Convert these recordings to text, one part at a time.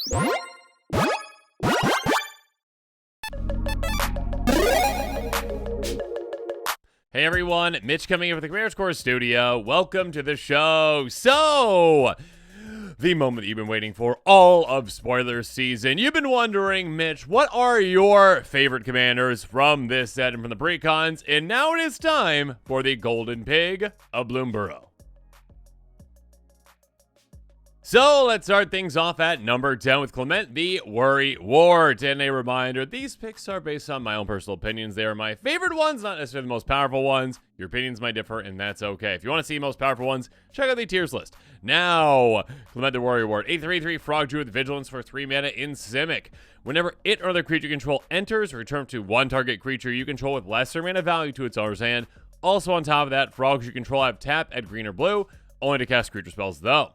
Hey everyone, Mitch coming in with the Commanders Core Studio. Welcome to the show. So, the moment that you've been waiting for all of spoiler season. You've been wondering, Mitch, what are your favorite commanders from this set and from the precons? And now it is time for the Golden Pig of Bloomburrow. So let's start things off at number 10 with Clement the Worry Wart. And a reminder, these picks are based on my own personal opinions. They are my favorite ones, not necessarily the most powerful ones. Your opinions might differ, and that's okay. If you want to see the most powerful ones, check out the tiers list. Now, Clement the Worry Wart, 8/3/3 Frog Druid with Vigilance for 3 mana in Simic. Whenever it or other creature you control enters, return to one target creature you control with lesser mana value to its owner's hand. Also on top of that, frogs you control have tap at green or blue, only to cast creature spells though.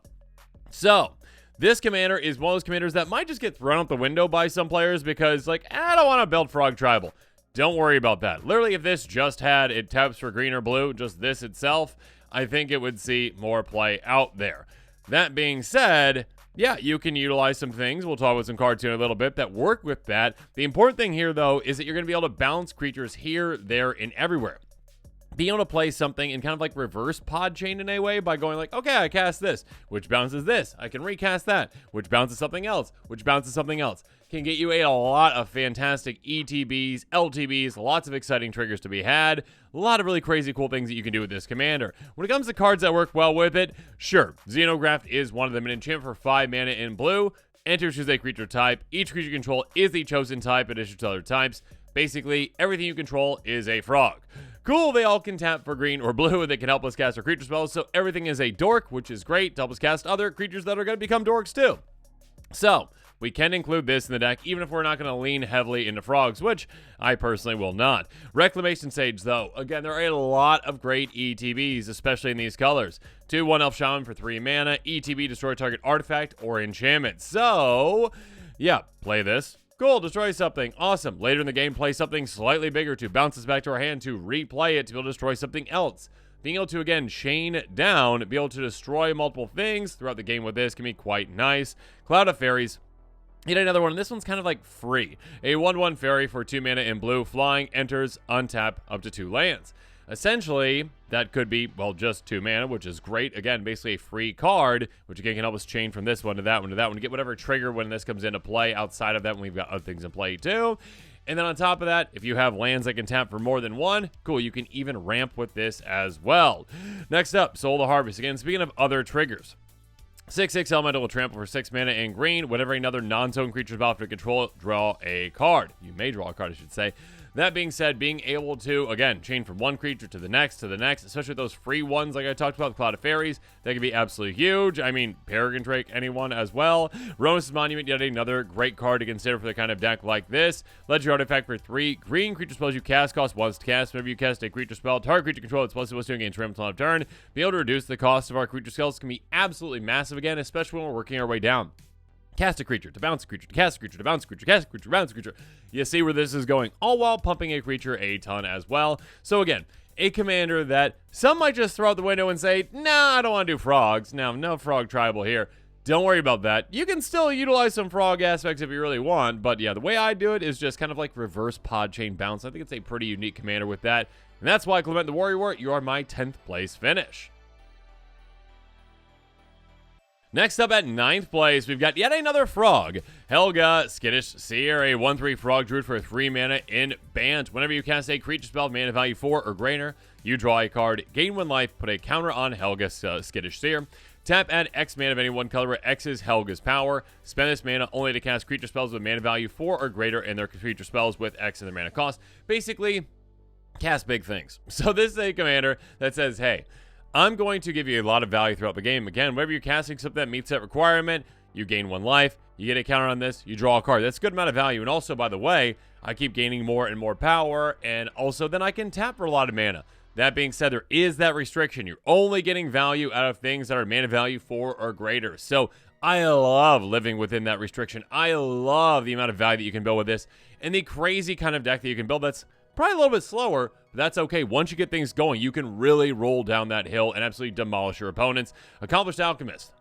So, this commander is one of those commanders that might just get thrown out the window by some players because, like, I don't want to build Frog Tribal. Don't worry about that. Literally, if this just had it taps for green or blue, just this itself, I think it would see more play out there. That being said, yeah, you can utilize some things. We'll talk about some cards here in a little bit that work with that. The important thing here, though, is that you're going to be able to bounce creatures here, there, and everywhere. Being able to play something in kind of like reverse pod chain in a way by going like, okay, I cast this, which bounces this. I can recast that, which bounces something else, which bounces something else. Can get you a lot of fantastic ETBs, LTBs, lots of exciting triggers to be had. A lot of really crazy cool things that you can do with this commander. When it comes to cards that work well with it, sure, Xenograph is one of them. An enchantment for 5 mana in blue. Enters as a creature type. Each creature you control is the chosen type in addition to other types. Basically, everything you control is a frog. Cool, they all can tap for green or blue, and they can help us cast our creature spells, so everything is a dork, which is great to help us cast other creatures that are going to become dorks too. So, we can include this in the deck, even if we're not going to lean heavily into frogs, which I personally will not. Reclamation Sage, though, again, there are a lot of great ETBs, especially in these colors. 2/1 Elf Shaman for 3 mana, ETB, destroy target artifact or enchantment. So, yeah, play this. Cool, destroy something. Awesome. Later in the game, play something slightly bigger to bounce us back to our hand to replay it to be able to destroy something else. Being able to, again, chain down, be able to destroy multiple things throughout the game with this can be quite nice. Cloud of Fairies. Yet another one, and this one's kind of like free. A 1/1 fairy for 2 mana in blue, flying, enters, untap up to 2 lands. Essentially, that could be, well, just 2 mana, which is great. Again, basically a free card, which again can help us chain from this one to that one to that one to get whatever trigger when this comes into play. Outside of that, when we've got other things in play too. And then on top of that, if you have lands that can tap for more than one, cool, you can even ramp with this as well. Next up, Soul the Harvest. Again, speaking of other triggers. 6/6 Elemental will trample for 6 mana in green. Whenever another non-zone creature is about to control, draw a card. You may draw a card, I should say. That being said, being able to, again, chain from one creature to the next, especially with those free ones like I talked about, the Cloud of Fairies, that can be absolutely huge. I mean, Peregrine Drake, anyone as well. Romus' Monument, yet another great card to consider for the kind of deck like this. Legendary Artifact for 3 green creature spells you cast, cost once to cast. Whenever you cast a creature spell, target creature control that's plus doing against ramps on a turn. Be able to reduce the cost of our creature spells can be absolutely massive again, especially when we're working our way down. Cast a creature, to bounce a creature, to cast a creature, to bounce a creature, cast a creature, bounce a creature. You see where this is going, all while pumping a creature a ton as well. So again, a commander that some might just throw out the window and say, nah, I don't want to do frogs. Now, no frog tribal here. Don't worry about that. You can still utilize some frog aspects if you really want, but yeah, the way I do it is just kind of like reverse pod chain bounce. I think it's a pretty unique commander with that, and that's why Clement the Worry Wart, you are my 10th place finish. Next up at 9th place, we've got yet another frog. Helga, Skittish Seer, a 1/3 frog druid for 3 mana in Bant. Whenever you cast a creature spell of mana value 4 or greater, you draw a card, gain 1 life, put a counter on Helga, Skittish Seer. Tap, add X mana of any one color where X is Helga's power. Spend this mana only to cast creature spells with mana value 4 or greater and their creature spells with X in their mana cost. Basically, cast big things. So this is a commander that says, hey, I'm going to give you a lot of value throughout the game. Again, whenever you're casting something that meets that requirement, you gain 1 life, you get a counter on this, you draw a card. That's a good amount of value. And also, by the way, I keep gaining more and more power, and also then I can tap for a lot of mana. That being said, there is that restriction. You're only getting value out of things that are mana value 4 or greater. So I love living within that restriction. I love the amount of value that you can build with this, and the crazy kind of deck that you can build that's probably a little bit slower, but that's okay. Once you get things going, you can really roll down that hill and absolutely demolish your opponents. Accomplished Alchemist.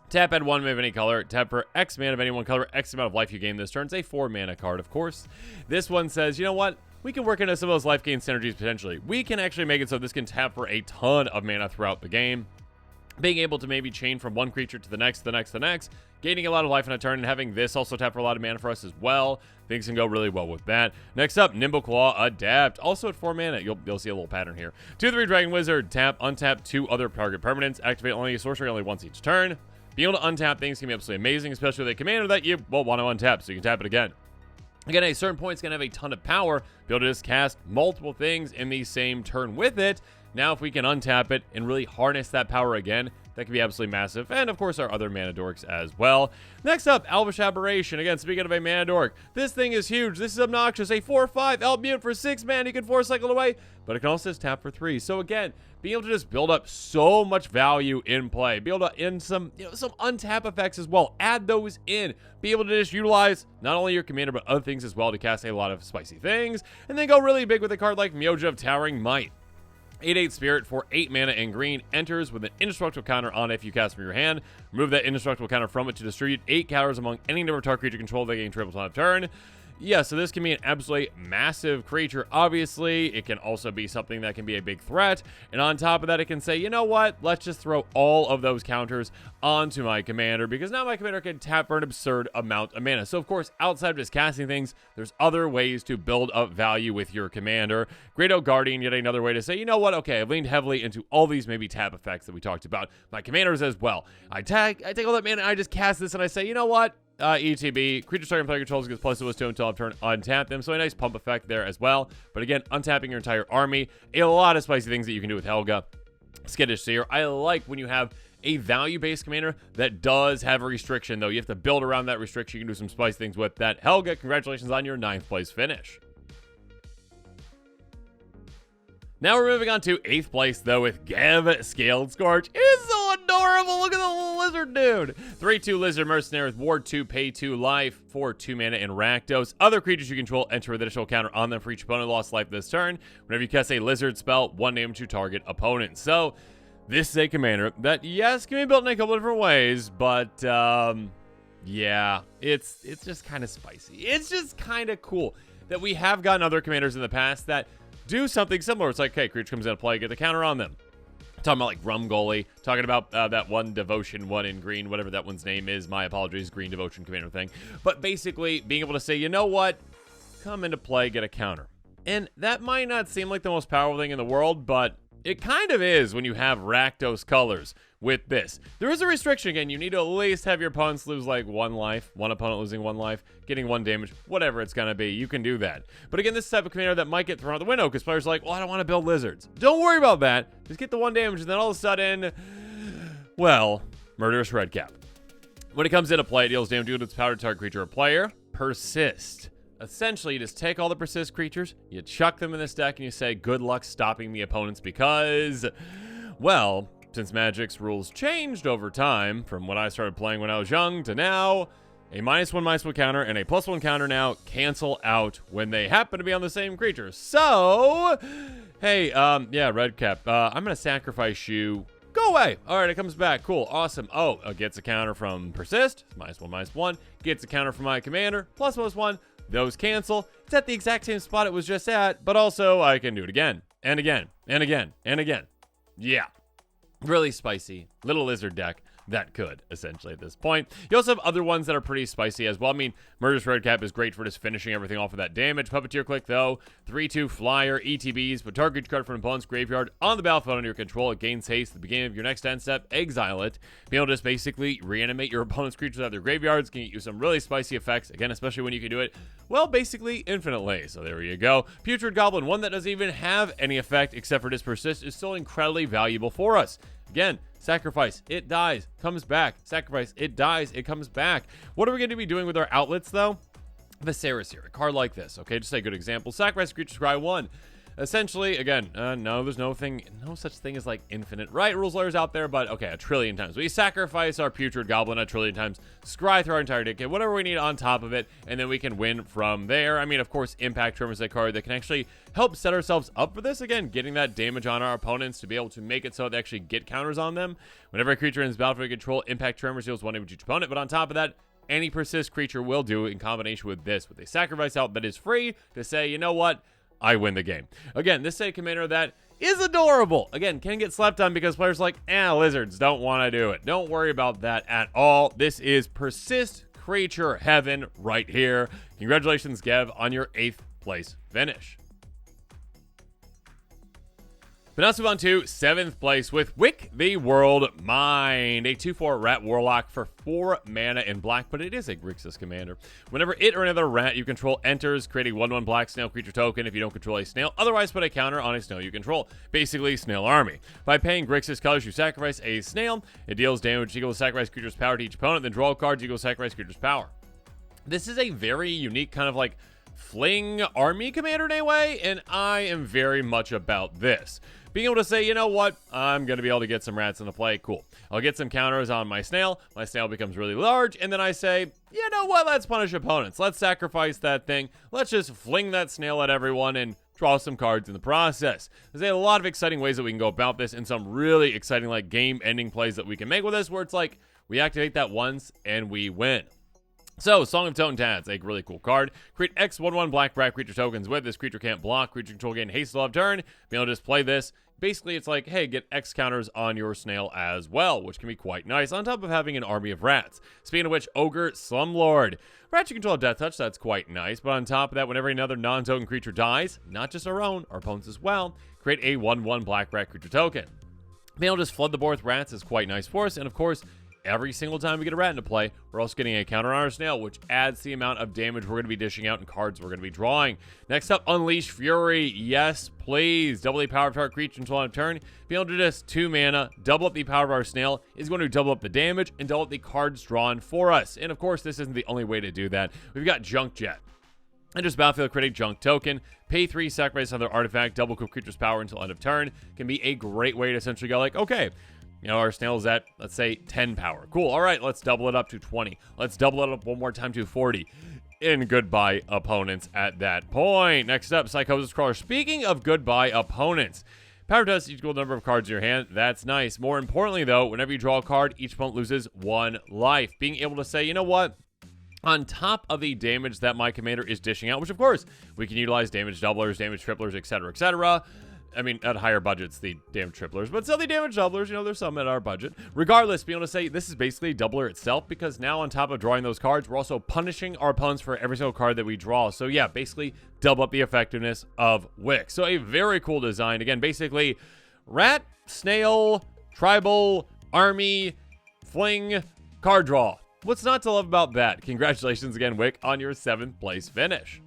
Tap add 1 mana of any color. Tap for X mana of any one color. X amount of life you gain this turn. It's a 4 mana card, of course. This one says, you know what? We can work into some of those life gain synergies potentially. We can actually make it so this can tap for a ton of mana throughout the game. Being able to maybe chain from one creature to the next, gaining a lot of life in a turn, and having this also tap for a lot of mana for us as well. Things can go really well with that. Next up, Nimble Claw, Adapt. Also at 4 mana. You'll see a little pattern here. 2/3 Dragon Wizard, tap, untap 2 other target permanents. Activate only a sorcery only once each turn. Being able to untap things can be absolutely amazing, especially with a commander that you will want to untap, so you can tap it again. Again, at a certain point, it's going to have a ton of power. Be able to just cast multiple things in the same turn with it. Now, if we can untap it and really harness that power again, that can be absolutely massive. And, of course, our other mana dorks as well. Next up, Elvish Aberration. Again, speaking of a mana dork, this thing is huge. This is obnoxious. A 4/5 Elf Mutant for 6 mana. You can 4-cycle away, but it can also just tap for 3. So, again, being able to just build up so much value in play. Be able to end some untap effects as well. Add those in. Be able to just utilize not only your commander, but other things as well to cast a lot of spicy things. And then go really big with a card like Myoja of Towering Might. 8/8 Spirit for 8 mana in green, enters with an indestructible counter on it if you cast from your hand. Remove that indestructible counter from it to distribute 8 counters among any number of target creature control that gain triple on a turn. Yeah, so this can be an absolutely massive creature. Obviously, it can also be something that can be a big threat. And on top of that, it can say, you know what? Let's just throw all of those counters onto my commander, because now my commander can tap for an absurd amount of mana. So, of course, outside of just casting things, there's other ways to build up value with your commander. Great Oak Guardian, yet another way to say, you know what? Okay, I've leaned heavily into all these maybe tap effects that we talked about. My commanders as well. I take all that mana, and I just cast this, and I say, you know what? ETB, creature target player controls gets +2/+2 until I've turned untap them. So a nice pump effect there as well. But again, untapping your entire army. A lot of spicy things that you can do with Helga. Skittish Seer. I like when you have a value-based commander that does have a restriction, though. You have to build around that restriction. You can do some spicy things with that. Helga, congratulations on your 9th place finish. Now we're moving on to 8th place, though, with Gev Scaled Scorch. It's so adorable. Look at the little lizard dude. 3/2 Lizard Mercenary with Ward 2, pay 2 life for 2 mana in Rakdos. Other creatures you control enter with additional counter on them for each opponent lost life this turn. Whenever you cast a lizard spell, 1 damage to target opponent. So this is a commander that, yes, can be built in a couple different ways, but yeah, it's just kind of spicy. It's just kind of cool that we have gotten other commanders in the past that do something similar. It's like, okay, creature comes into play, get the counter on them. Talking about like Rumgully, talking about that one Devotion, one in green, whatever that one's name is. My apologies, Green Devotion Commander thing. But basically, being able to say, you know what? Come into play, get a counter. And that might not seem like the most powerful thing in the world, but it kind of is when you have Rakdos colors with this. There is a restriction again. You need to at least have your opponents lose like 1 life, one opponent losing 1 life, getting 1 damage, whatever it's going to be. You can do that. But again, this type of commander that might get thrown out the window because players are like, well, I don't want to build lizards. Don't worry about that. Just get the 1 damage, and then all of a sudden, well, Murderous Redcap. When it comes into play, it deals damage to its power to target creature or player. Persist. Essentially, you just take all the persist creatures, you chuck them in this deck, and you say, good luck stopping the opponents because, well, since Magic's rules changed over time, from when I started playing when I was young to now, a -1/-1 counter and a +1 counter now cancel out when they happen to be on the same creature. So, hey, yeah, Redcap, I'm going to sacrifice you. Go away. All right, it comes back. Cool. Awesome. Oh, it gets a counter from Persist. -1/-1. Gets a counter from my commander. +1/+1. Those cancel. It's at the exact same spot it was just at, but also I can do it again and again and again and again. Yeah. Really spicy little lizard deck that could, essentially, at this point. You also have other ones that are pretty spicy as well. I mean, Murderous Redcap is great for just finishing everything off with that damage. Puppeteer Click, though. 3/2 Flyer, ETBs. Put target card from an opponent's graveyard on the battlefield under your control. It gains haste at the beginning of your next end step. Exile it. Be able to just basically reanimate your opponent's creatures out of their graveyards. Can get you some really spicy effects. Again, especially when you can do it, well, basically infinitely. So there you go. Putrid Goblin, one that doesn't even have any effect except for just Persist, is still incredibly valuable for us. Again, sacrifice, it dies, comes back. Sacrifice, it dies, it comes back. What are we going to be doing with our outlets, though? Viserys here, a card like this, okay? Just a good example. Sacrifice creature, scry 1. essentially, again, no, there's no such thing as like infinite right rules layers out there, but okay, a trillion times. We sacrifice our putrid goblin a trillion times, scry through our entire deck, get whatever we need on top of it, and then we can win from there. I mean, of course, Impact Tremor is a card that can actually help set ourselves up for this. Again, getting that damage on our opponents to be able to make it so they actually get counters on them. Whenever a creature enters battlefield control, Impact Tremor deals 1 damage to each opponent, but on top of that, any persist creature will do in combination with this, with a sacrifice out that is free to say, you know what, I win the game. Again, this is a commander that is adorable. Again, can get slept on because players like, lizards don't want to do it. Don't worry about that at all. This is persist creature heaven right here. Congratulations, Gev, on your 8th place finish. But now let's move on to 7th place with Wick the World Mind, a 2/4 rat warlock for 4 mana in black, but it is a Grixis commander. Whenever it or another rat you control enters, create a 1/1 black snail creature token if you don't control a snail, otherwise put a counter on a snail you control. Basically, Snail Army. By paying Grixis colors, you sacrifice a snail. It deals damage equal to sacrifice creature's power to each opponent, then draw cards equal to sacrifice creature's power. This is a very unique kind of like fling army commander in a way, and I am very much about this. Being able to say, you know what, I'm going to be able to get some rats into play. Cool. I'll get some counters on my snail. My snail becomes really large. And then I say, you know what, let's punish opponents. Let's sacrifice that thing. Let's just fling that snail at everyone and draw some cards in the process. There's a lot of exciting ways that we can go about this and some really exciting like game-ending plays that we can make with this where it's like we activate that once and we win. So, Song of Totem Tads, a really cool card. Create X 1/1 black creature tokens with this creature can't block. Creature control gain haste of turn. Be able to just play this. Basically, it's like, hey, get X counters on your snail as well, which can be quite nice, on top of having an army of rats. Speaking of which, Ogre Slumlord. Rats you control have Death Touch, that's quite nice, but on top of that, whenever another non-token creature dies, not just our own, our opponents as well, create a 1/1 black rat creature token. Being able to just flood the board with rats is quite nice for us, and of course, every single time we get a rat into play, we're also getting a counter on our snail, which adds the amount of damage we're going to be dishing out and cards we're going to be drawing. Next up, Unleash Fury. Yes, please. Double the power of our creature until end of turn. Being able to just 2 mana, double up the power of our snail is going to double up the damage and double up the cards drawn for us. And of course, this isn't the only way to do that. We've got Junk Jet. Enters battlefield, create a junk token, pay 3, sacrifice another artifact, double equip creature's power until end of turn. Can be a great way to essentially go like, okay, you know, our snail's at, let's say, 10 power. Cool. All right, let's double it up to 20. Let's double it up one more time to 40. And goodbye, opponents, at that point. Next up, Psychosis Crawler. Speaking of goodbye, opponents. Power does equal number of cards in your hand. That's nice. More importantly, though, whenever you draw a card, each opponent loses 1 life. Being able to say, you know what? On top of the damage that my commander is dishing out, which, of course, we can utilize damage doublers, damage triplers, etc., etc., I mean, at higher budgets, the damage triplers, but still the damage doublers, you know, there's some at our budget. Regardless, being able to say this is basically a doubler itself, because now on top of drawing those cards, we're also punishing our opponents for every single card that we draw. So yeah, basically double up the effectiveness of Wick. So a very cool design. Again, basically rat, snail, tribal, army, fling, card draw. What's not to love about that? Congratulations again, Wick, on your 7th place finish.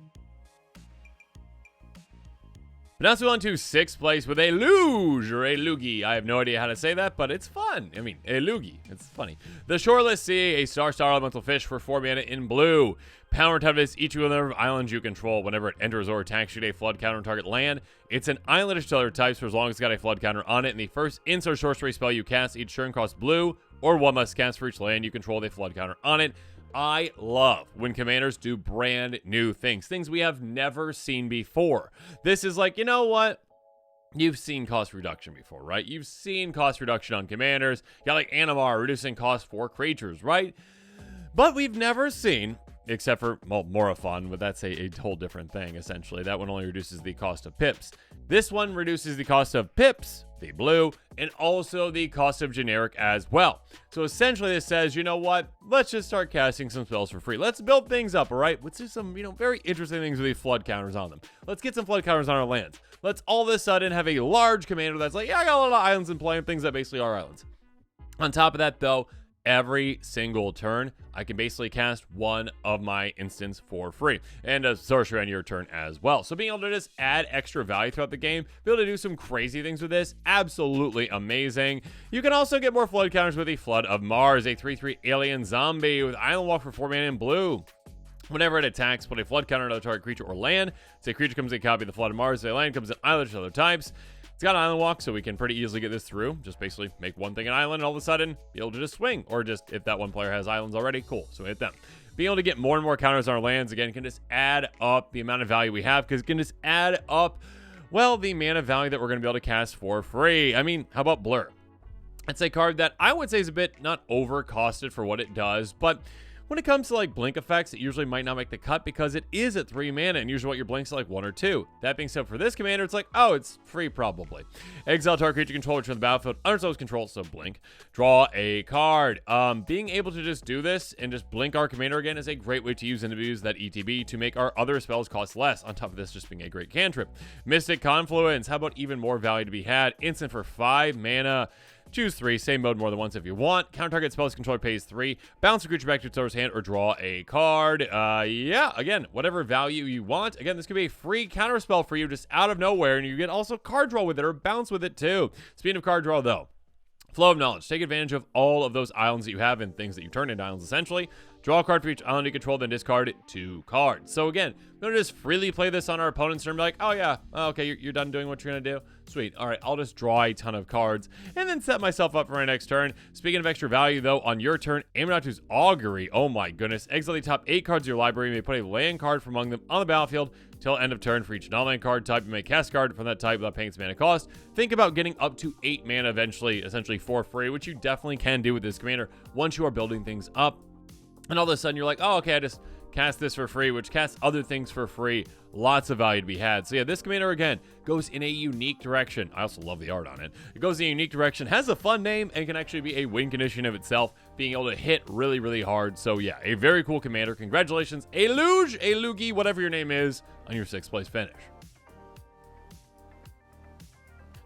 But now let's move on to 6th place with a luge, or a loogie. I have no idea how to say that, but it's fun. I mean, a loogie. It's funny. The Shoreless Sea, a star elemental fish for 4 mana in blue. Power and toughness, each of the number of islands you control. Whenever it enters or attacks, shoot a flood counter on target land. It's an islandish to other types for as long as it's got a flood counter on it. And the first instant sorcery spell you cast each turn costs blue, or 1 must cast for each land you control with a flood counter on it. I love when commanders do brand new things we have never seen before. This is like, you know what? You've seen cost reduction before, right? You've seen cost reduction on commanders. You got like Animar reducing cost for creatures, right? But we've never seen, except for, well, Morophon, but that's a whole different thing, essentially. That one only reduces the cost of pips. This one reduces the cost of pips, the blue, and also the cost of generic as well. So essentially this says, you know what? Let's just start casting some spells for free. Let's build things up, all right? Let's do some, you know, very interesting things with these flood counters on them. Let's get some flood counters on our lands. Let's all of a sudden have a large commander that's like, yeah, I got a lot of islands in play and things that basically are islands. On top of that, though, every single turn, I can basically cast one of my instants for free, and a sorcery on your turn as well. So being able to just add extra value throughout the game, be able to do some crazy things with this, absolutely amazing. You can also get more flood counters with the Flood of Mars, a 3/3 alien zombie with Island Walk for 4 mana in blue. Whenever it attacks, put a flood counter on another target creature or land. Say creature comes in a copy of the Flood of Mars. Say land comes in island to other types. It's got island walk, so we can pretty easily get this through. Just basically make one thing an island, and all of a sudden, be able to just swing. Or just, if that one player has islands already, cool, so hit them. Being able to get more and more counters on our lands, again, can just add up the amount of value we have, because it can just add up, well, the mana value that we're going to be able to cast for free. I mean, how about Blur? It's a card that I would say is a bit not over-costed for what it does, but when it comes to like blink effects, it usually might not make the cut because it is at 3 mana, and usually what your blinks are like 1 or 2. That being said, for this commander, it's like, oh, it's free probably. Exile target creature control, return to the battlefield under someone's control, so blink. Draw a card. Being able to just do this and just blink our commander again is a great way to use that ETB to make our other spells cost less, on top of this just being a great cantrip. Mystic Confluence, how about even more value to be had? Instant for 5 mana. Choose 3, same mode more than once if you want. Counter target spells controller pays 3. Bounce a creature back to its owner's hand or draw a card. Yeah, again, whatever value you want. Again, this could be a free counter spell for you just out of nowhere, and you get also card draw with it or bounce with it too. Speaking of card draw though, Flow of Knowledge. Take advantage of all of those islands that you have and things that you turn into islands essentially. Draw a card for each island you control, then discard 2 cards. So again, we're going to just freely play this on our opponent's turn. Be like, oh yeah, okay, you're done doing what you're going to do? Sweet. All right, I'll just draw a ton of cards and then set myself up for my next turn. Speaking of extra value though, on your turn, Amunatu's Augury. Oh my goodness. Exile the top 8 cards of your library. You may put a land card from among them on the battlefield till end of turn. For each non-land card type, you may cast a card from that type without paying its mana cost. Think about getting up to 8 mana eventually, essentially for free, which you definitely can do with this commander once you are building things up. And all of a sudden you're like, oh, okay, I just cast this for free, which casts other things for free. Lots of value to be had. So yeah, this commander, again, goes in a unique direction. I also love the art on it. It goes in a unique direction, has a fun name, and can actually be a win condition of itself, being able to hit really, really hard. So yeah, a very cool commander. Congratulations, a Lugi, whatever your name is, on your 6th place finish.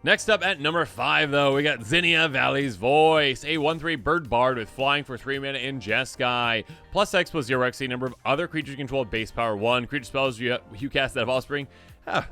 Next up at number 5, though, we got Zinnia Valley's Voice, a 1/3 bird bard with flying for 3 mana in Jeskai. Plus X plus 0x, the number of other creatures you control at base power 1. Creature spells you cast that have offspring.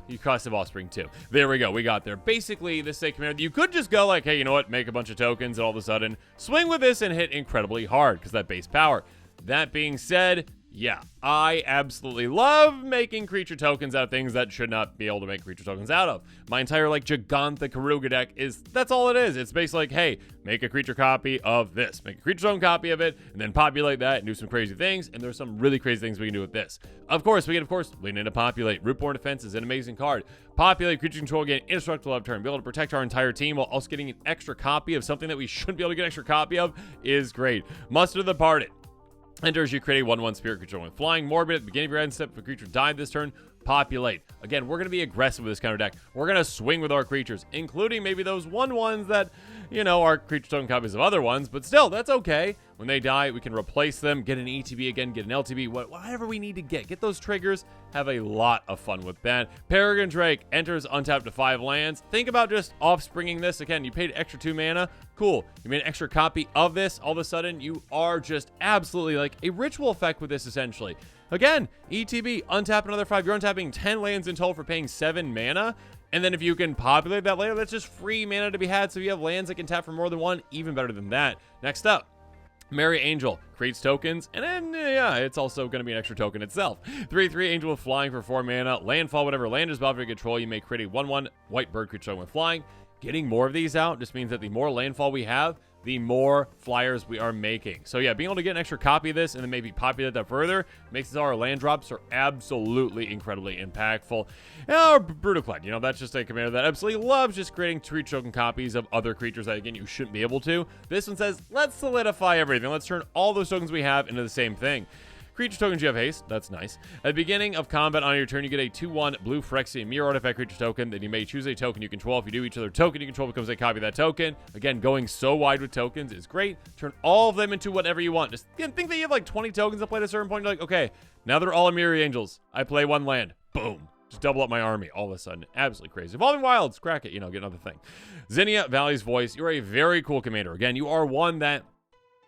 You cast have offspring too. There we go, we got there. Basically, this is a commander that you could just go like, hey, you know what, make a bunch of tokens, and all of a sudden, swing with this and hit incredibly hard, because that base power. That being said, yeah, I absolutely love making creature tokens out of things that should not be able to make creature tokens out of. My entire, like, Gigantha Karuga deck that's all it is. It's basically like, hey, make a creature copy of this. Make a creature token copy of it, and then populate that and do some crazy things, and there's some really crazy things we can do with this. Of course, we can, lean into Populate. Rootborn Defense is an amazing card. Populate, creature control, gain indestructible up turn. Be able to protect our entire team while also getting an extra copy of something that we shouldn't be able to get an extra copy of is great. Muster the Departed. Enters, you create a 1/1 spirit creature with flying. Morbid, at the beginning of your end step, if a creature died this turn, populate. Again, we're going to be aggressive with this counter deck. We're going to swing with our creatures, including maybe those 1/1s that, you know, are creature token copies of other ones, but still, that's okay. When they die, we can replace them, get an ETB again, get an LTB, whatever we need to get those triggers, have a lot of fun with that. Peregrine Drake enters untapped to 5 lands. Think about just offspringing this. Again, you paid extra 2 mana. Cool. You made an extra copy of this. All of a sudden, you are just absolutely like a ritual effect with this, essentially. Again, ETB, untap another 5. You're untapping 10 lands in total for paying 7 mana. And then if you can populate that later, that's just free mana to be had. So if you have lands that can tap for more than 1, even better than that. Next up, Merry Angel creates tokens, and then, yeah, it's also going to be an extra token itself. 3/3 Angel with flying for 4 mana. Landfall, whatever land is above your control, you may create a 1/1 white bird creature with flying. Getting more of these out just means that the more landfall we have, the more flyers we are making. So yeah, being able to get an extra copy of this and then maybe populate that further makes it so our land drops are absolutely incredibly impactful. And our Brutoclad, you know, that's just a commander that absolutely loves just creating creature token copies of other creatures that, again, you shouldn't be able to. This one says, let's solidify everything. Let's turn all those tokens we have into the same thing. Creature tokens, you have haste. That's nice. At the beginning of combat on your turn, you get a 2/1 blue Phyrexian mirror artifact creature token. Then you may choose a token you control. If you do, each other token you control becomes a copy of that token. Again, going so wide with tokens is great. Turn all of them into whatever you want. Just think that you have like 20 tokens to play at a certain point. You're like, okay, now they're all Mirror Angels. I play 1 land. Boom. Just double up my army all of a sudden. Absolutely crazy. Evolving Wilds. Crack it. You know, get another thing. Zinnia Valley's Voice. You're a very cool commander. Again, you are one that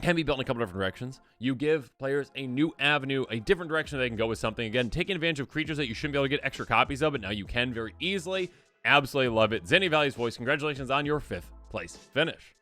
can be built in a couple different directions. You give players a new avenue, a different direction they can go with something. Again, taking advantage of creatures that you shouldn't be able to get extra copies of, but now you can very easily. Absolutely love it. Zinnia Valley's Voice, congratulations on your 5th place finish.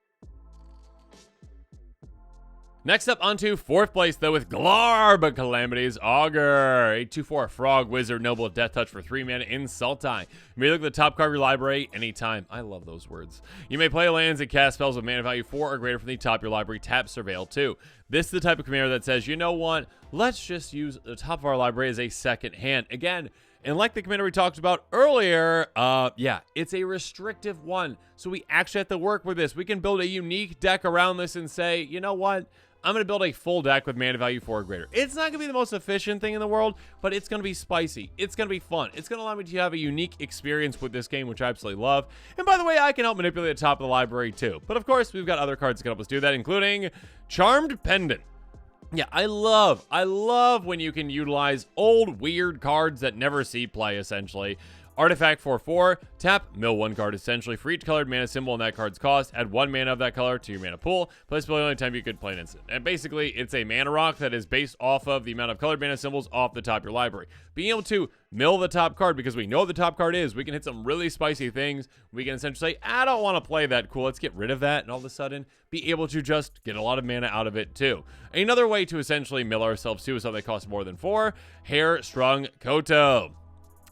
Next up onto 4th place, though, with Glarb, Calamity's Augur. A 2/4 Frog Wizard, Noble Death Touch for 3 mana in Sultai. You may look at the top card of your library anytime. I love those words. You may play lands and cast spells with mana value 4 or greater from the top of your library. Tap Surveil 2. This is the type of commander that says, you know what? Let's just use the top of our library as a second hand. Again, and like the commander we talked about earlier, yeah, it's a restrictive one. So we actually have to work with this. We can build a unique deck around this and say, you know what? I'm going to build a full deck with mana value 4 or greater. It's not going to be the most efficient thing in the world, but it's going to be spicy. It's going to be fun. It's going to allow me to have a unique experience with this game, which I absolutely love. And by the way, I can help manipulate the top of the library too. But of course, we've got other cards that can help us do that, including Charmed Pendant. Yeah, I love when you can utilize old, weird cards that never see play, essentially. Artifact 4/4, tap, mill 1 card essentially. For each colored mana symbol in that card's cost, add 1 mana of that color to your mana pool. Place the only time you could play an instant. And basically, it's a mana rock that is based off of the amount of colored mana symbols off the top of your library. Being able to mill the top card, because we know what the top card is, we can hit some really spicy things. We can essentially say, I don't want to play that. Cool, let's get rid of that. And all of a sudden, be able to just get a lot of mana out of it too. Another way to essentially mill ourselves too is something that costs more than 4. Hair Strung Koto.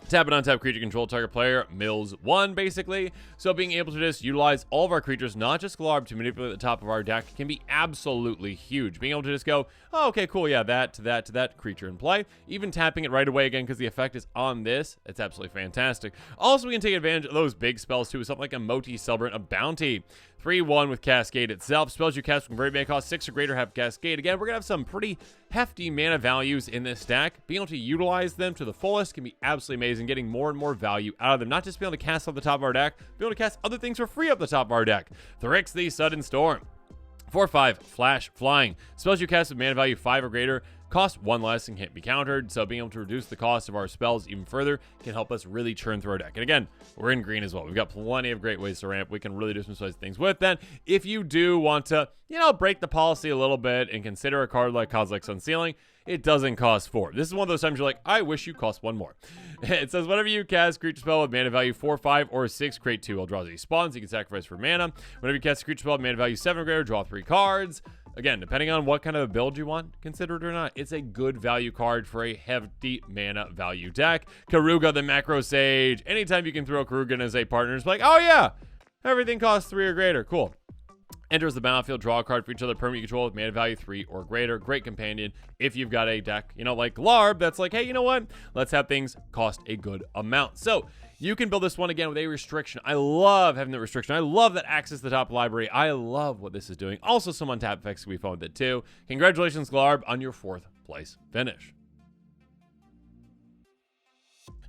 Tap an untap creature control target player, mills 1, basically. So being able to just utilize all of our creatures, not just Glarb, to manipulate the top of our deck can be absolutely huge. Being able to just go, oh, okay, cool, yeah, that to that creature in play. Even tapping it right away again because the effect is on this. It's absolutely fantastic. Also, we can take advantage of those big spells too, with something like a Moti Celebrant of Bounty. 3/1 with Cascade itself. Spells you cast from converted mana cost 6 or greater have Cascade. Again, we're going to have some pretty hefty mana values in this stack. Being able to utilize them to the fullest can be absolutely amazing, getting more and more value out of them. Not just being able to cast off the top of our deck, be able to cast other things for free off the top of our deck. Thrix the Sudden Storm. 4/5 Flash Flying. Spells you cast with mana value 5 or greater cost 1 less and can't be countered, so being able to reduce the cost of our spells even further can help us really churn through our deck. And again, we're in green as well. We've got plenty of great ways to ramp. We can really do some spicy things with that. If you do want to, break the policy a little bit and consider a card like Kozilek's Unsealing, it doesn't cost 4. This is one of those times you're like, I wish you cost 1 more. It says, whenever you cast creature spell with mana value 4, 5, or 6, create 2 Eldrazi spawns. You can sacrifice for mana. Whenever you cast a creature spell with mana value 7 or greater, draw 3 cards. Again, depending on what kind of a build you want, consider it or not, it's a good value card for a hefty mana value deck. Karuga the Macro Sage. Anytime you can throw Karuga in as a partner, it's like, oh yeah, everything costs 3 or greater. Cool. Enters the battlefield, draw a card for each other permanent you control with mana value 3 or greater. Great companion if you've got a deck, like Glarb, that's like, hey, you know what? Let's have things cost a good amount. So you can build this one again with a restriction. I love having the restriction. I love that access to the top library. I love what this is doing. Also, some untap effects can be fun with it too. Congratulations, Glarb, on your 4th place finish.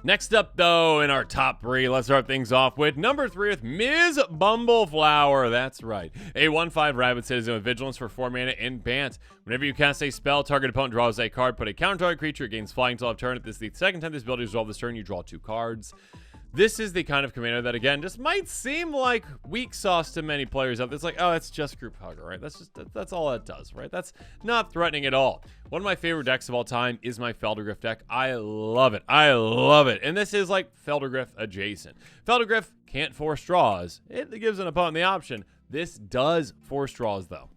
Next up, though, in our top 3, let's start things off with number 3 with Ms. Bumbleflower. That's right. A 1/5 Rabbit Citizen with Vigilance for 4 mana and Bant. Whenever you cast a spell, target opponent draws a card, put a counter target creature, gains flying until turn. If this is the second time this ability is resolved this turn, you draw 2 cards. This is the kind of commander that, again, just might seem like weak sauce to many players out there. It's like, oh, it's just Group Hugger, right? That's all that does, right? That's not threatening at all. One of my favorite decks of all time is my Feldergriff deck. I love it. I love it. And this is like Feldergriff adjacent. Feldergriff can't force draws. It gives an opponent the option. This does force draws, though.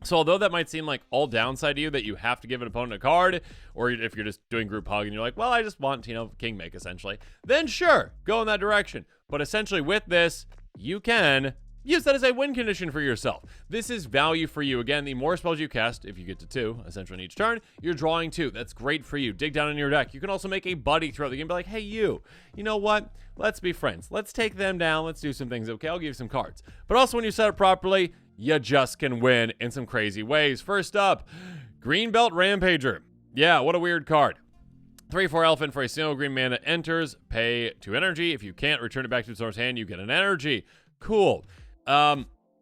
So although that might seem like all downside to you, that you have to give an opponent a card, or if you're just doing group hug and you're like, well, I just want, Kingmake essentially, then sure, go in that direction. But essentially with this, you can use that as a win condition for yourself. This is value for you. Again, the more spells you cast, if you get to 2, essentially in each turn, you're drawing 2. That's great for you. Dig down in your deck. You can also make a buddy throughout the game. Be like, hey, you know what? Let's be friends. Let's take them down. Let's do some things. Okay, I'll give you some cards. But also when you set it properly, you just can win in some crazy ways. First up, Greenbelt Rampager. Yeah, what a weird card. 3/4 Elephant for a single green mana enters. Pay 2 energy. If you can't return it back to its owner's hand, you get an energy. Cool.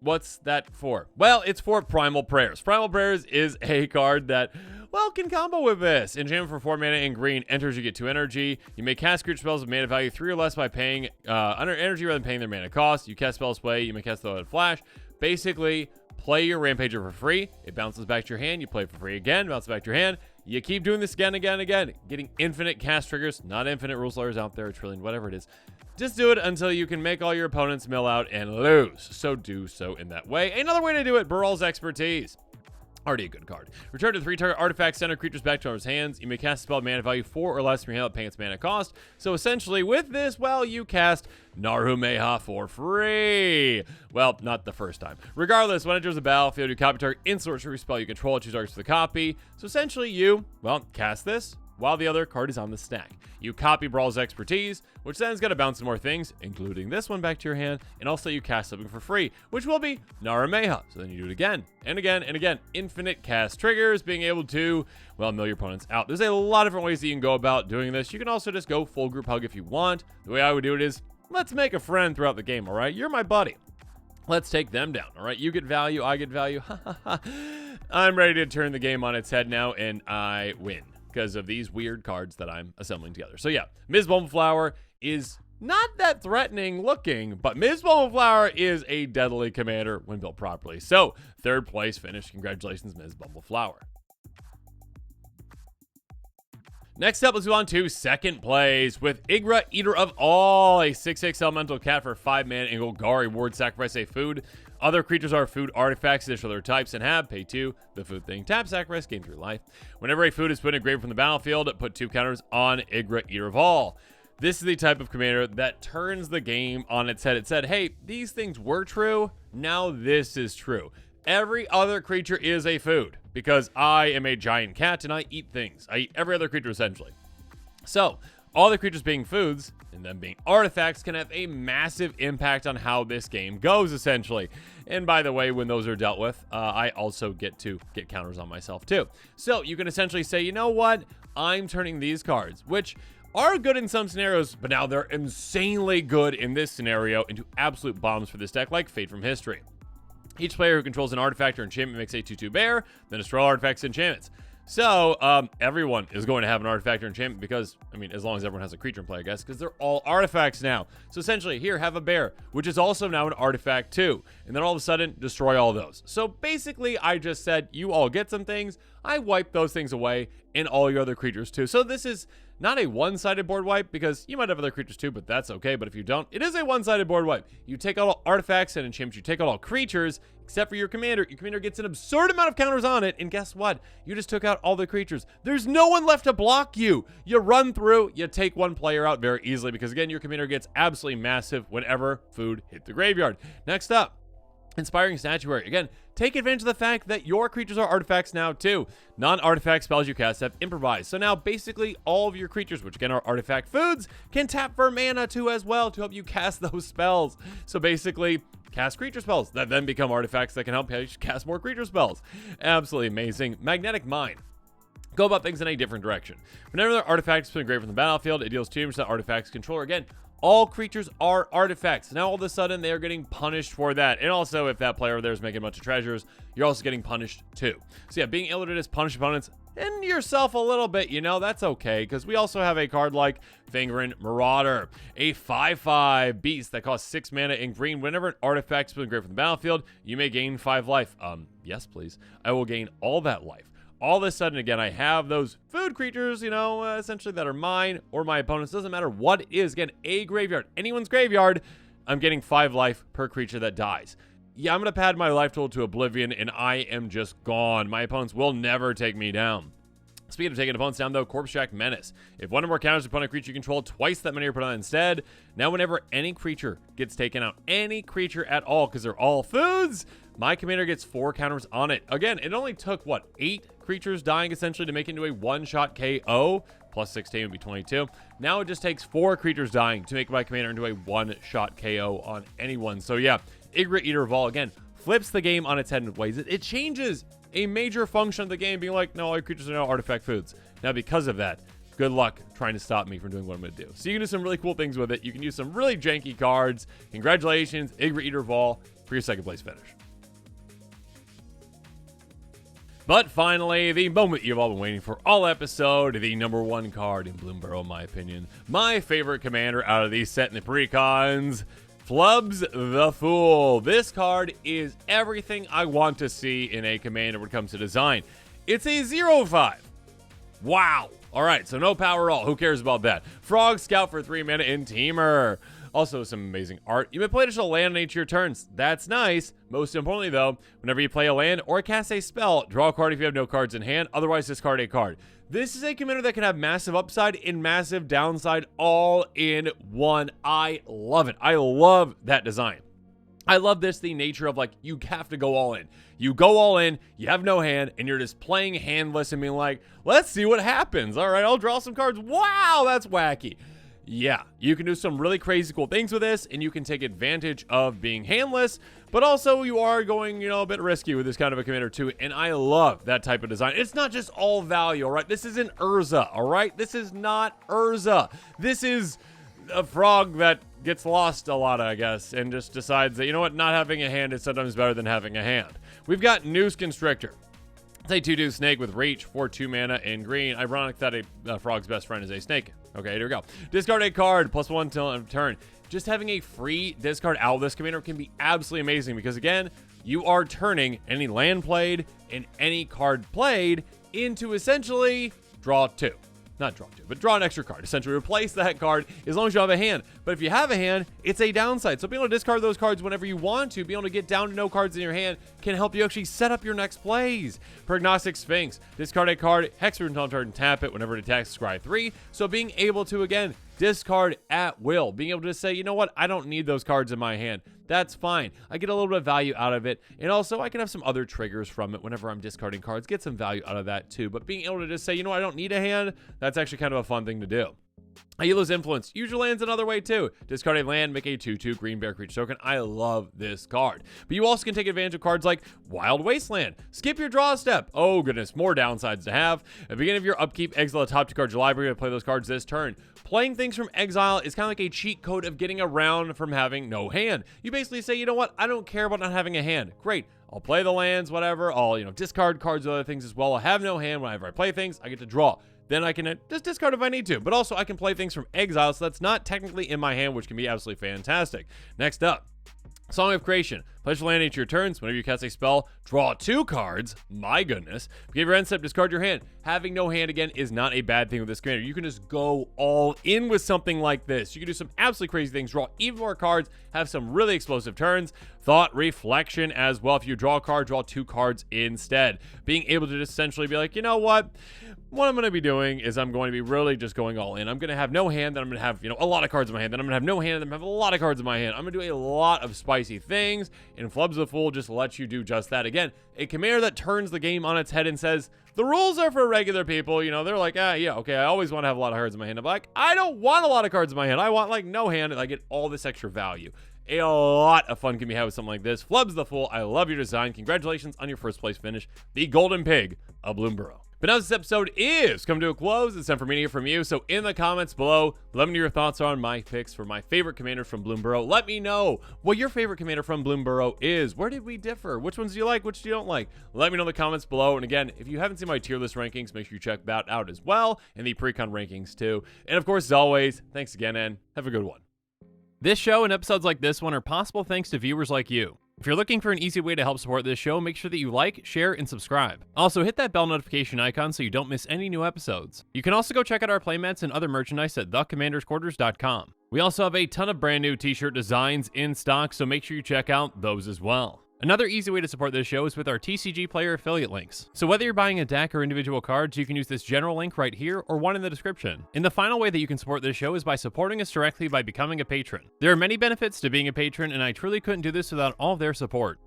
What's that for? Well, it's for Primal Prayers. Primal Prayers is a card that, can combo with this. Enchantment for 4 mana in green. Enters, you get 2 energy. You may cast creature spells with mana value 3 or less by paying under energy rather than paying their mana cost. You cast spells play. You may cast them at flash. Basically, play your Rampager for free. It bounces back to your hand. You play for free again. Bounces back to your hand. You keep doing this again, again, again. Getting infinite cast triggers. Not infinite rule slayers out there. A trillion, whatever it is. Just do it until you can make all your opponents mill out and lose. So do so in that way. Another way to do it, Baral's Expertise. Already a good card. Return to 3 target artifact center creatures back to owner's hands. You may cast a spell mana value 4 or less from your hand paying its mana cost. So essentially, with this, well, you cast Narumeha for free. Well, not the first time. Regardless, when it enters the battlefield, you copy target instant sorcery spell you control, choose targets for the copy. So essentially, you, well, cast this while the other card is on the stack. You copy Brawl's Expertise, which then is going to bounce some more things, including this one back to your hand, and also you cast something for free, which will be Narumeha. So then you do it again, and again, and again. Infinite cast triggers, being able to, well, mill your opponents out. There's a lot of different ways that you can go about doing this. You can also just go full group hug if you want. The way I would do it is, let's make a friend throughout the game, all right? You're my buddy. Let's take them down, all right? You get value, I get value. I'm ready to turn the game on its head now, and I win because of these weird cards that I'm assembling together. So yeah, Ms. Bumbleflower is not that threatening looking, but Ms. Bumbleflower is a deadly commander when built properly. So 3rd place finish. Congratulations, Ms. Bumbleflower. Next up, let's move on to 2nd place with Igra, Eater of All, a 6/6 elemental cat for 5 mana and Golgari. Ward, sacrifice a food. Other creatures are food artifacts, additional their types, and have pay 2. The food thing, tap, sacrifice, gain 3 life. Whenever a food is put in a grave from the battlefield, put 2 counters on Igra, Eater of All. This is the type of commander that turns the game on its head. It said, hey, these things were true. Now this is true. Every other creature is a food because I am a giant cat and I eat things. I eat every other creature essentially. So all the creatures being foods and them being artifacts can have a massive impact on how this game goes essentially. And by the way, when those are dealt with, I also get to get counters on myself too. So you can essentially say, you know what? I'm turning these cards, which are good in some scenarios, but now they're insanely good in this scenario into absolute bombs for this deck like Fate from History. Each player who controls an artifact or enchantment makes a 2/2 bear, then destroy all artifacts and enchantments. So everyone is going to have an artifact or enchantment because, I mean, as long as everyone has a creature in play, I guess, because they're all artifacts now. So essentially, here, have a bear, which is also now an artifact too. And then all of a sudden, destroy all those. So basically, I just said, you all get some things, I wipe those things away, and all your other creatures too. So this is not a one-sided board wipe, because you might have other creatures too, but that's okay. But if you don't, it is a one-sided board wipe. You take out all artifacts and enchantments, you take out all creatures, except for your commander. Your commander gets an absurd amount of counters on it, and guess what? You just took out all the creatures. There's no one left to block you. You run through, you take one player out very easily, because again, your commander gets absolutely massive whenever food hit the graveyard. Next up, Inspiring Statuary. Again, take advantage of the fact that your creatures are artifacts now too. Non-artifact spells you cast have improvised. So now basically all of your creatures, which again are artifact foods, can tap for mana too as well to help you cast those spells. So basically, cast creature spells that then become artifacts that can help you cast more creature spells. Absolutely amazing. Magnetic Mind. Go about things in a different direction. Whenever the artifact is put engraved from the battlefield, it deals 2 to artifact's controller. Again, all creatures are artifacts. Now all of a sudden they are getting punished for that. And also if that player there is making a bunch of treasures, you're also getting punished too. So yeah, being able to just punish opponents and yourself a little bit, you know, that's okay. Because we also have a card like Fangren Marauder, a 5/5 beast that costs 6 mana in green. Whenever an artifact is put engraved from the battlefield, you may gain 5 life. Yes, please. I will gain all that life. All of a sudden, again, I have those food creatures, you know, essentially that are mine or my opponent's. Doesn't matter what it is. Again, a graveyard. Anyone's graveyard, I'm getting 5 life per creature that dies. Yeah, I'm going to pad my life total to oblivion, and I am just gone. My opponents will never take me down. Speaking of taking opponents down, though, Corpse Jack Menace. If one or more counters upon a creature you control, twice that many are put on instead. Now, whenever any creature gets taken out, any creature at all, because they're all foods, my commander gets 4 counters on it. Again, it only took, what, 8 creatures dying, essentially, to make it into a one-shot KO. Plus 16 would be 22. Now it just takes 4 creatures dying to make my commander into a one-shot KO on anyone. So, yeah, Igra, Eater of All, again, flips the game on its head in ways. It changes a major function of the game, being like, no, all your creatures are now artifact foods. Now, because of that, good luck trying to stop me from doing what I'm going to do. So you can do some really cool things with it. You can use some really janky cards. Congratulations, Igra, Eater of All, for your 2nd place finish. But finally, the moment you've all been waiting for all episode, the number 1 card in Bloomburrow, in my opinion. My favorite commander out of these set in the precons, Flubs the Fool. This card is everything I want to see in a commander when it comes to design. It's a 0/5. Wow. All right, so no power at all. Who cares about that? Frog Scout for 3 mana in Teamer. Also, some amazing art. You may play additional land on each of your turns. That's nice. Most importantly, though, whenever you play a land or cast a spell, draw a card if you have no cards in hand. Otherwise, discard a card. This is a commander that can have massive upside and massive downside all in one. I love it. I love that design. I love the nature of, like, you have to go all in. You go all in, you have no hand, and you're just playing handless and being like, let's see what happens. All right, I'll draw some cards. Wow, that's wacky. Yeah, you can do some really crazy cool things with this, and you can take advantage of being handless, but also you are going, a bit risky with this kind of a commander too, and I love that type of design. It's not just all value, all right? This isn't Urza, all right? This is not Urza. This is a frog that gets lost a lot, I guess, and just decides that, not having a hand is sometimes better than having a hand. We've got Noose Constrictor. It's a 2/2 snake with reach for 2 mana in green. Ironic that a frog's best friend is a snake. Okay, here we go. Discard a card, +1 till end of turn. Just having a free discard out of this commander can be absolutely amazing because, again, you are turning any land played and any card played into essentially draw 2. Not draw 2, but draw an extra card. Essentially replace that card as long as you have a hand. But if you have a hand, it's a downside. So being able to discard those cards whenever you want to, being able to get down to no cards in your hand can help you actually set up your next plays. Prognostic Sphinx. Discard a card, hex it until turn, tap it whenever it attacks, scry 3. So being able to, again, discard at will. Being able to say, you know what, I don't need those cards in my hand. That's fine. I get a little bit of value out of it. And also, I can have some other triggers from it whenever I'm discarding cards. Get some value out of that too. But being able to just say, I don't need a hand, that's actually kind of a fun thing to do. Ayla's Influence. Use your lands another way too. Discard a land, make a 2/2 green bear creature token. I love this card. But you also can take advantage of cards like Wild Wasteland. Skip your draw step. Oh goodness, more downsides to have. At the beginning of your upkeep, exile the top 2 cards of your library and play those cards this turn. Playing things from exile is kind of like a cheat code of getting around from having no hand. You basically say, you know what, I don't care about not having a hand. Great. I'll play the lands, whatever. I'll, discard cards and other things as well. I'll have no hand. Whenever I play things, I get to draw. Then I can just discard if I need to. But also, I can play things from exile, so that's not technically in my hand, which can be absolutely fantastic. Next up, Song of Creation. Pledge land each of your turns. Whenever you cast a spell, draw 2 cards. My goodness. Give your end step, discard your hand. Having no hand, again, is not a bad thing with this commander. You can just go all in with something like this. You can do some absolutely crazy things, draw even more cards, have some really explosive turns. Thought Reflection as well. If you draw a card, draw 2 cards instead. Being able to just essentially be like, you know what I'm going to be doing is I'm going to be really just going all in. I'm going to have no hand, then I'm going to have, a lot of cards in my hand. Then I'm going to have no hand, then I'm going to have a lot of cards in my hand. I'm going to do a lot of spicy things, and Flubs the Fool just lets you do just that. Again, a commander that turns the game on its head and says, the rules are for regular people. They're like, yeah, okay, I always want to have a lot of cards in my hand. I'm like, I don't want a lot of cards in my hand. I want, like, no hand, and I get all this extra value. A lot of fun can be had with something like this. Flubs the Fool, I love your design. Congratulations on your first place finish. The Golden Pig of Bloomburrow. But now this episode is coming to a close. It's time for me to hear from you. So in the comments below, let me know your thoughts on my picks for my favorite commanders from Bloomburrow. Let me know what your favorite commander from Bloomburrow is. Where did we differ? Which ones do you like? Which do you don't like? Let me know in the comments below. And again, if you haven't seen my tier list rankings, make sure you check that out as well. And the pre-con rankings too. And of course, as always, thanks again and have a good one. This show and episodes like this one are possible thanks to viewers like you. If you're looking for an easy way to help support this show, make sure that you like, share, and subscribe. Also, hit that bell notification icon so you don't miss any new episodes. You can also go check out our playmats and other merchandise at thecommandersquarters.com. We also have a ton of brand new t-shirt designs in stock, so make sure you check out those as well. Another easy way to support this show is with our TCG Player affiliate links. So whether you're buying a deck or individual cards, you can use this general link right here or one in the description. And the final way that you can support this show is by supporting us directly by becoming a patron. There are many benefits to being a patron, and I truly couldn't do this without all of their support.